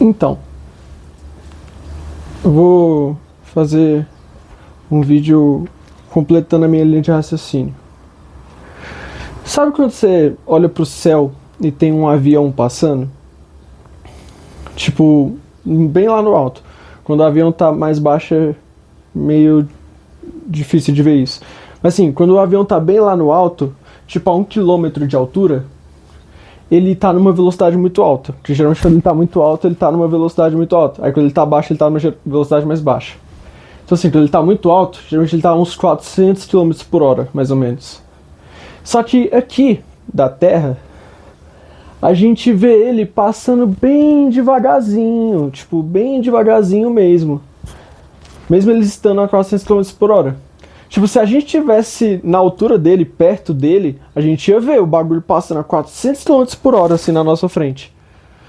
Então, eu vou fazer um vídeo completando a minha linha de raciocínio. Sabe quando você olha pro céu e tem um avião passando? Tipo, bem lá no alto. Quando o avião tá mais baixo é meio difícil de ver isso. Mas assim, quando o avião tá bem lá no alto, tipo a 1 km de altura, ele tá numa velocidade muito alta. Porque geralmente quando ele tá muito alto, ele tá numa velocidade muito alta. Aí quando ele tá baixo, ele tá numa velocidade mais baixa. Então assim, quando ele tá muito alto, geralmente ele tá a uns 400 km por hora, mais ou menos. Só que aqui, da Terra, a gente vê ele passando bem devagarzinho. Tipo, bem devagarzinho mesmo. Mesmo ele estando a 400 km por hora. Tipo, se a gente tivesse na altura dele, perto dele, a gente ia ver o bagulho passando a 400 km por hora, assim, na nossa frente.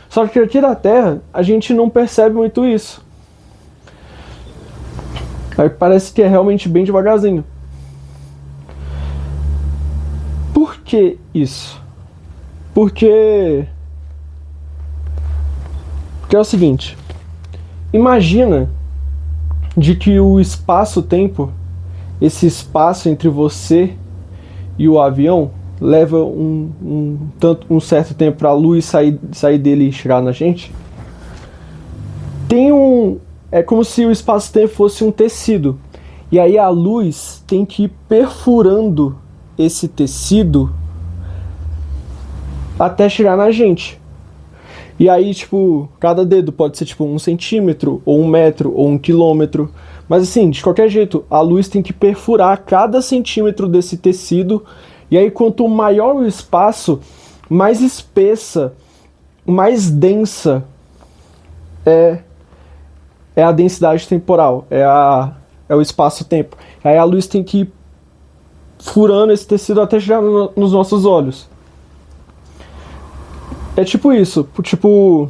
Só que aqui da Terra, a gente não percebe muito isso. Aí parece que é realmente bem devagarzinho. Por que isso? Porque é o seguinte. Imagina de que o espaço-tempo, esse espaço entre você e o avião, leva um certo tempo para a luz sair dele e chegar na gente. É como se o espaço-tempo fosse um tecido. E aí a luz tem que ir perfurando esse tecido até chegar na gente. E aí, tipo, cada dedo pode ser tipo 1 cm, ou 1 metro, ou 1 km. Mas assim, de qualquer jeito, a luz tem que perfurar cada centímetro desse tecido. E aí, quanto maior o espaço, mais espessa, mais densa é a densidade temporal, é o espaço-tempo. Aí a luz tem que ir furando esse tecido até chegar nos nossos olhos. É tipo isso, tipo,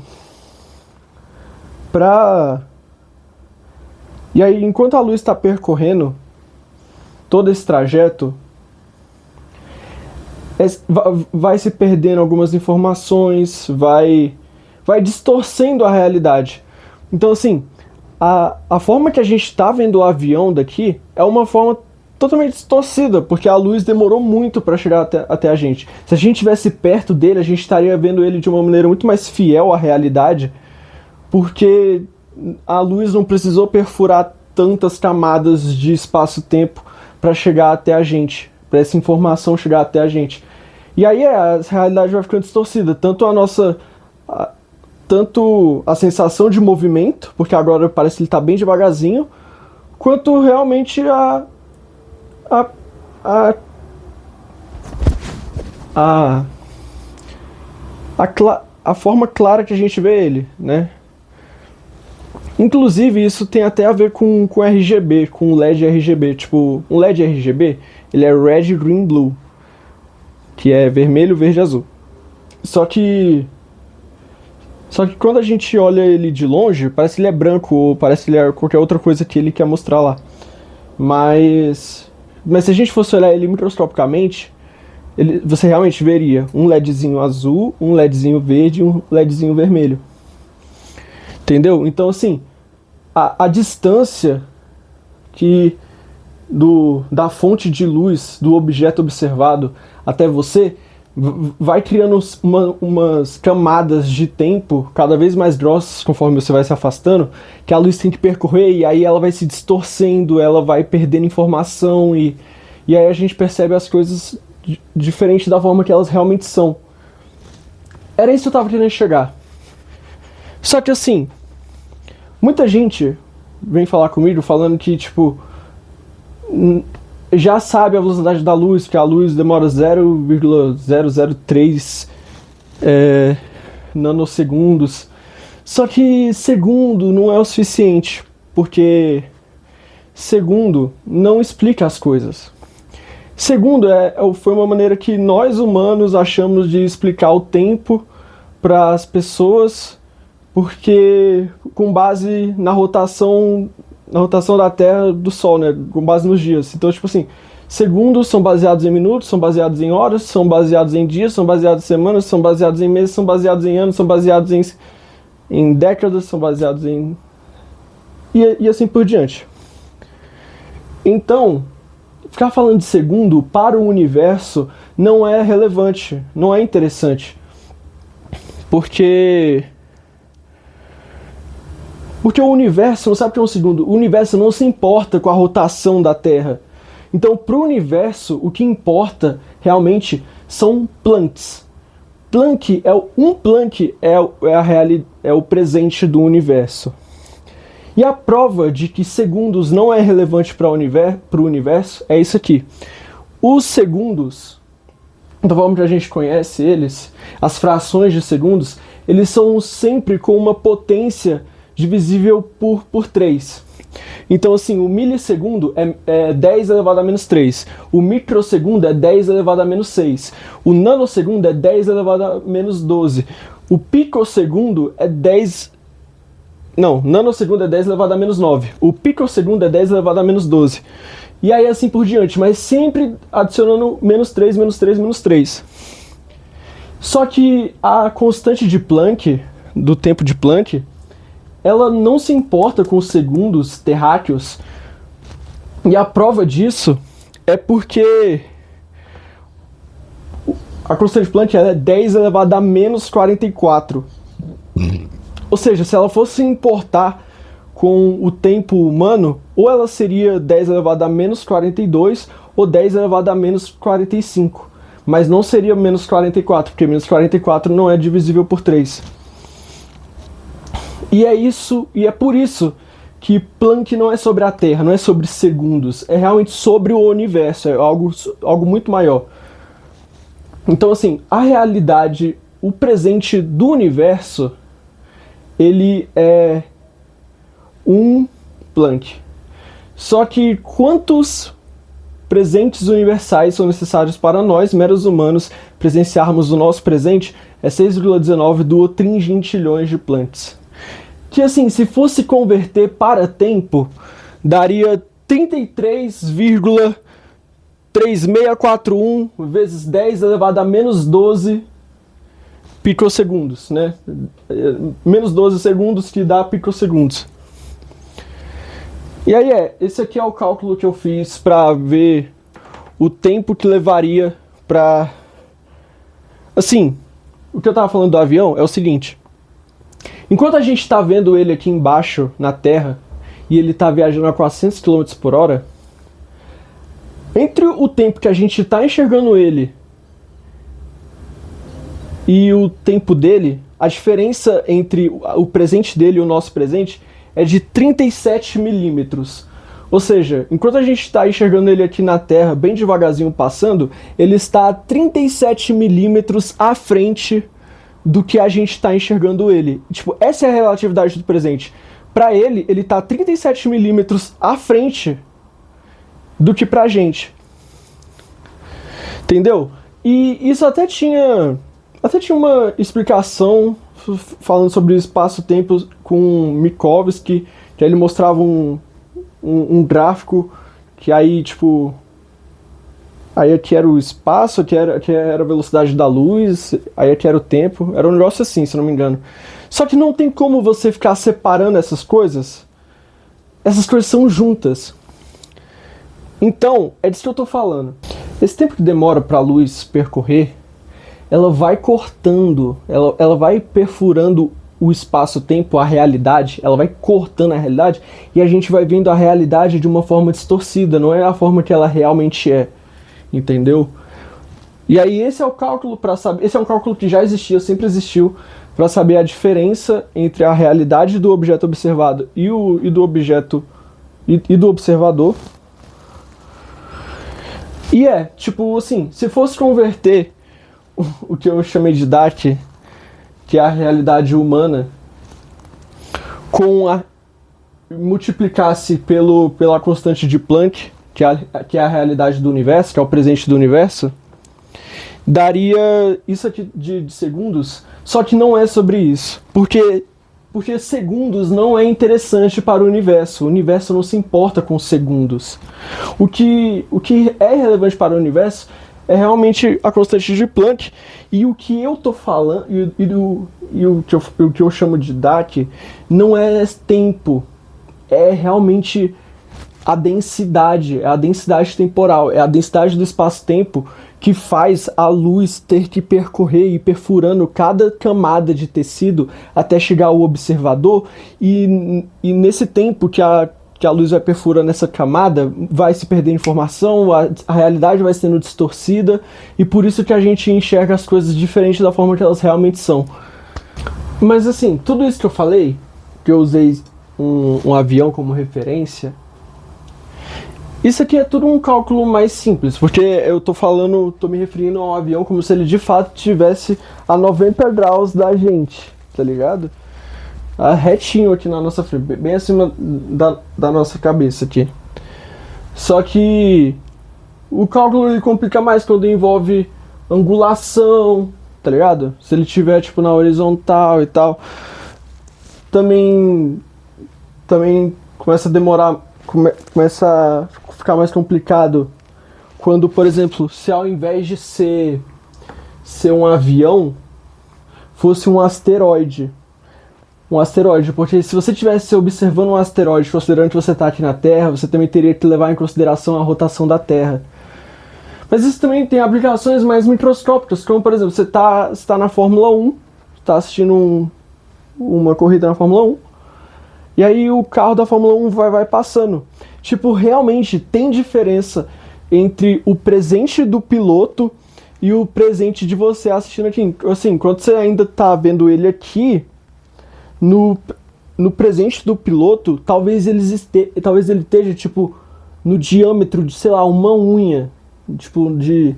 pra... E aí, enquanto a luz está percorrendo todo esse trajeto, vai se perdendo algumas informações, vai distorcendo a realidade. Então, assim, a forma que a gente está vendo o avião daqui é uma forma totalmente distorcida, porque a luz demorou muito para chegar até a gente. Se a gente estivesse perto dele, a gente estaria vendo ele de uma maneira muito mais fiel à realidade, porque a luz não precisou perfurar tantas camadas de espaço-tempo para chegar até a gente, para essa informação chegar até a gente. E aí a realidade vai ficando distorcida, tanto a sensação de movimento, porque agora parece que ele está bem devagarzinho, quanto realmente a forma clara que a gente vê ele, né? Inclusive, isso tem até a ver com RGB, com LED RGB. Tipo, um LED RGB, ele é Red, Green, Blue, que é vermelho, verde e azul. Só que quando a gente olha ele de longe, parece que ele é branco, ou parece que ele é qualquer outra coisa que ele quer mostrar lá. Mas se a gente fosse olhar ele microscopicamente, você realmente veria um LEDzinho azul, um LEDzinho verde e um LEDzinho vermelho. Entendeu? Então, assim, a distância da fonte de luz do objeto observado até você vai criando umas camadas de tempo cada vez mais grossas conforme você vai se afastando, que a luz tem que percorrer, e aí ela vai se distorcendo, ela vai perdendo informação, e aí a gente percebe as coisas diferente da forma que elas realmente são. Era isso que eu tava querendo chegar. Só que assim, muita gente vem falar comigo falando que, tipo, já sabe a velocidade da luz, que a luz demora 0,003 nanosegundos. Só que segundo não é o suficiente, porque segundo não explica as coisas. Segundo, foi uma maneira que nós humanos achamos de explicar o tempo para as pessoas, porque com base na rotação da Terra do Sol, né? Com base nos dias. Então, tipo assim, segundos são baseados em minutos, são baseados em horas, são baseados em dias, são baseados em semanas, são baseados em meses, são baseados em anos, são baseados em décadas, são baseados em... E assim por diante. Então, ficar falando de segundo para o universo não é relevante, não é interessante. Porque o universo, não sabe o que é um segundo? O universo não se importa com a rotação da Terra. Então, para o universo, o que importa realmente são Plancks. Um Planck é o presente do universo. E a prova de que segundos não é relevante para o universo é isso aqui. Os segundos, da forma que a gente conhece eles, as frações de segundos, eles são sempre com uma potência divisível por 3. Então, assim, o milissegundo é 10 elevado a menos 3. O microsegundo é 10 elevado a menos 6. O nanosegundo é 10 elevado a menos 12. O picosegundo é 10... Não, nanosegundo é 10 elevado a menos 9. O picosegundo é 10 elevado a menos 12. E aí assim por diante, mas sempre adicionando menos 3, menos 3, menos 3. Só que a constante de Planck, do tempo de Planck, ela não se importa com os segundos terráqueos. E a prova disso é porque a constante de Planck ela é 10 elevado a menos 44. Ou seja, se ela fosse se importar com o tempo humano, ou ela seria 10 elevado a menos 42 ou 10 elevado a menos 45. Mas não seria menos 44, porque menos 44 não é divisível por 3. E é por isso que Planck não é sobre a Terra, não é sobre segundos, é realmente sobre o universo, é algo muito maior. Então, assim, a realidade, o presente do universo, ele é um Planck. Só que quantos presentes universais são necessários para nós, meros humanos, presenciarmos o nosso presente? É 6,19 duotringentilhões de Plancks. Que assim, se fosse converter para tempo, daria 33,3641 vezes 10 elevado a menos 12 picosegundos, né? Menos 12 segundos que dá picosegundos. E aí esse aqui é o cálculo que eu fiz para ver o tempo que levaria para... Assim, o que eu tava falando do avião é o seguinte. Enquanto a gente está vendo ele aqui embaixo, na Terra, e ele está viajando a 400 km por hora, entre o tempo que a gente está enxergando ele e o tempo dele, a diferença entre o presente dele e o nosso presente é de 37 milímetros. Ou seja, enquanto a gente está enxergando ele aqui na Terra, bem devagarzinho passando, ele está a 37 milímetros à frente do que a gente está enxergando ele. Tipo, essa é a relatividade do presente. Para ele está 37 milímetros à frente do que pra gente. Entendeu? E isso até tinha uma explicação falando sobre o espaço-tempo com Minkowski, que aí ele mostrava um gráfico que aí, tipo... Aí aqui era o espaço, aqui era a velocidade da luz, aí aqui era o tempo, era um negócio assim, se não me engano. Só que não tem como você ficar separando essas coisas. Essas coisas são juntas. Então, é disso que eu tô falando. Esse tempo que demora para a luz percorrer, ela vai cortando, ela vai perfurando o espaço-tempo, a realidade, ela vai cortando a realidade, e a gente vai vendo a realidade de uma forma distorcida, não é a forma que ela realmente é. Entendeu? E aí esse é o cálculo para saber, esse é um cálculo que já existia, sempre existiu, para saber a diferença entre a realidade do objeto observado e do objeto e do observador. E tipo assim, se fosse converter o que eu chamei de DAT, que é a realidade humana, multiplicasse pela constante de Planck, que é a realidade do universo, que é o presente do universo, daria isso aqui de segundos, só que não é sobre isso. Porque segundos não é interessante para o universo não se importa com segundos. O que é relevante para o universo é realmente a constante de Planck. E o que eu tô falando, o que eu chamo de DAC, não é tempo, é realmente a densidade, é a densidade temporal, é a densidade do espaço-tempo que faz a luz ter que percorrer e perfurando cada camada de tecido até chegar ao observador, e nesse tempo que a luz vai perfurando essa camada, vai se perdendo informação, a realidade vai sendo distorcida, e por isso que a gente enxerga as coisas diferentes da forma que elas realmente são. Mas assim, tudo isso que eu falei, que eu usei um avião como referência, isso aqui é tudo um cálculo mais simples, porque eu tô me referindo a um avião como se ele de fato estivesse a 90 graus da gente, tá ligado? Retinho aqui na nossa frente, bem acima da nossa cabeça aqui. Só que o cálculo ele complica mais quando envolve angulação, tá ligado? Se ele estiver tipo na horizontal e tal, também começa a demorar, começa a ficar mais complicado quando, por exemplo, se ao invés de ser um avião, fosse um asteroide. Um asteroide, porque se você estivesse observando um asteroide, considerando que você está aqui na Terra, você também teria que levar em consideração a rotação da Terra. Mas isso também tem aplicações mais microscópicas, como por exemplo, você está na Fórmula 1, está assistindo uma corrida na Fórmula 1, e aí o carro da Fórmula 1 vai passando. Tipo, realmente tem diferença entre o presente do piloto e o presente de você assistindo aqui. Assim, quando você ainda tá vendo ele aqui, no presente do piloto, talvez ele esteja, tipo, no diâmetro de, sei lá, uma unha, tipo, de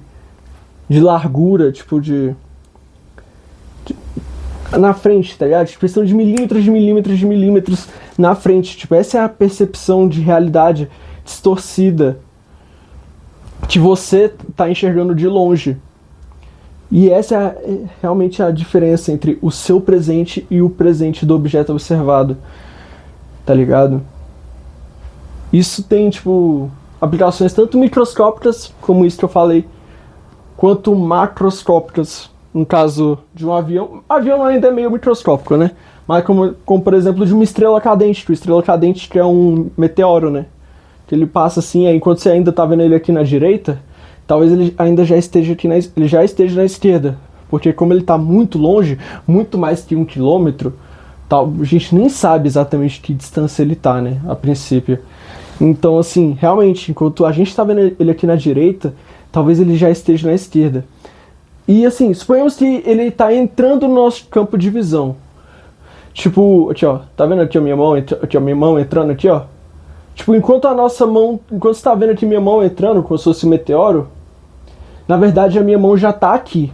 largura, tipo, na frente, tá ligado? Tipo, questão de milímetros na frente. Tipo, essa é a percepção de realidade distorcida que você tá enxergando de longe. E essa é realmente a diferença entre o seu presente e o presente do objeto observado, tá ligado? Isso tem, tipo, aplicações tanto microscópicas, como isso que eu falei, quanto macroscópicas. No caso de um avião, o avião ainda é meio microscópico, né? Mas como por exemplo de uma estrela cadente, que a estrela cadente que é um meteoro, né? Que ele passa assim, aí enquanto você ainda tá vendo ele aqui na direita, talvez ele ainda já esteja aqui ele já esteja na esquerda, porque como ele tá muito longe, muito mais que 1 quilômetro, a gente nem sabe exatamente que distância ele tá, né? A princípio. Então assim, realmente, enquanto a gente tá vendo ele aqui na direita, talvez ele já esteja na esquerda. E assim, suponhamos que ele tá entrando no nosso campo de visão. Tipo, aqui ó, tá vendo aqui a minha mão, aqui a minha mão entrando aqui ó? Tipo, enquanto você tá vendo aqui minha mão entrando, como se fosse um meteoro, na verdade a minha mão já tá aqui.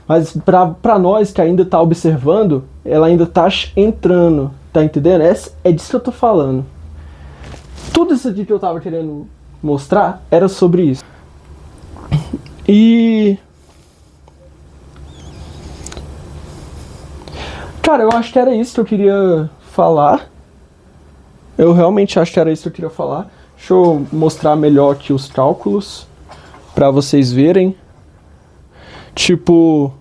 Mas pra nós que ainda tá observando, ela ainda tá entrando, tá entendendo? É disso que eu tô falando. Tudo isso aqui que eu tava querendo mostrar era sobre isso. E... cara, eu acho que era isso que eu queria falar. Eu realmente acho que era isso que eu queria falar. Deixa eu mostrar melhor aqui os cálculos para vocês verem. Tipo,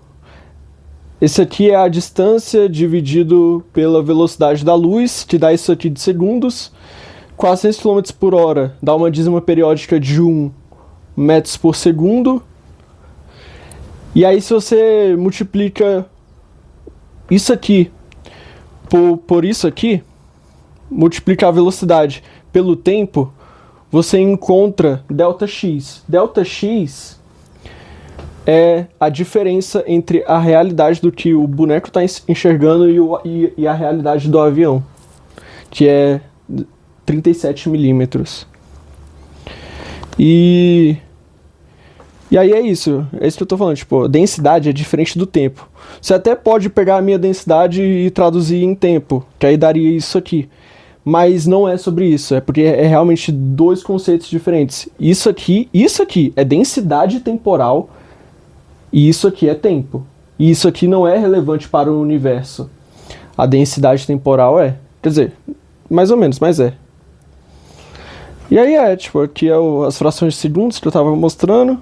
esse aqui é a distância dividido pela velocidade da luz, que dá isso aqui de segundos. 400 km por hora dá uma dízima periódica de 1 metros por segundo. E aí se você multiplica isso aqui por isso aqui, multiplicar a velocidade pelo tempo, você encontra ΔX. ΔX é a diferença entre a realidade do que o boneco está enxergando e a realidade do avião, que é 37 milímetros. E aí é isso que eu tô falando, tipo, densidade é diferente do tempo. Você até pode pegar a minha densidade e traduzir em tempo, que aí daria isso aqui. Mas não é sobre isso, é porque é realmente dois conceitos diferentes. Isso aqui é densidade temporal e isso aqui é tempo. E isso aqui não é relevante para o universo. A densidade temporal é. Quer dizer, mais ou menos, mas é. E aí tipo, aqui é as frações de segundos que eu tava mostrando.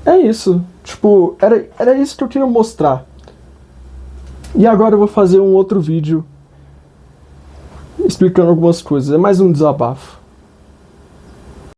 É isso. Tipo, era isso que eu queria mostrar. E agora eu vou fazer um outro vídeo explicando algumas coisas. É mais um desabafo.